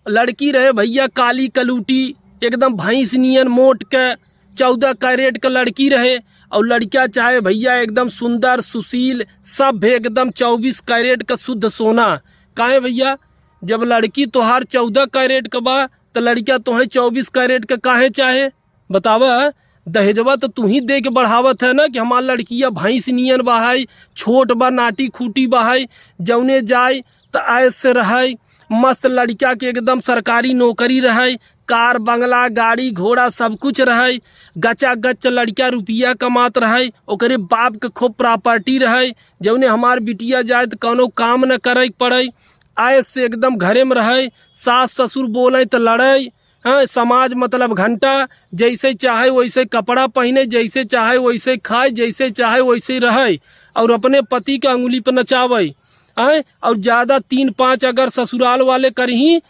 लड़की रहे भैया काली कलूटी, एकदम भैंस नियन मोट के, 14 कैरेट का लड़की रहे। और लड़का चाहे भैया एकदम सुंदर सुशील सभ्य, एकदम 24 कैरेट का शुद्ध सोना। काहे भैया, जब लड़की तोहार 14 कैरेट का बा तो लड़का तोहे 24 कैरेट का काहे चाहे बतावा। दहेजवा तो तू ही दे के बढ़ावत है ना कि हमार लड़किया भैंस नियन बहाई, छोट बा, नाटी खूटी बहाई, जौने जाए तो ऐस से रहे, मस्त लड़का के एकदम सरकारी नौकरी रहे, कार बंगला गाड़ी घोड़ा सब कुछ रहे, गचा गच लड़का रुपया कमात रहे, ओकरे बाप के खूब प्रॉपर्टी रहे, जौने हमार बिटिया जाए तो कौनो काम न करे पड़े, ऐस से एकदम घरे में रहे, सास ससुर बोले तो लड़े। हाँ, समाज मतलब घंटा, जैसे चाहे वैसे कपड़ा पहने, जैसे चाहे वैसे खाए, जैसे चाहे वैसे रहे, और अपने पति के अंगुली पर नचावे। और ज़्यादा 3-5 अगर ससुराल वाले करही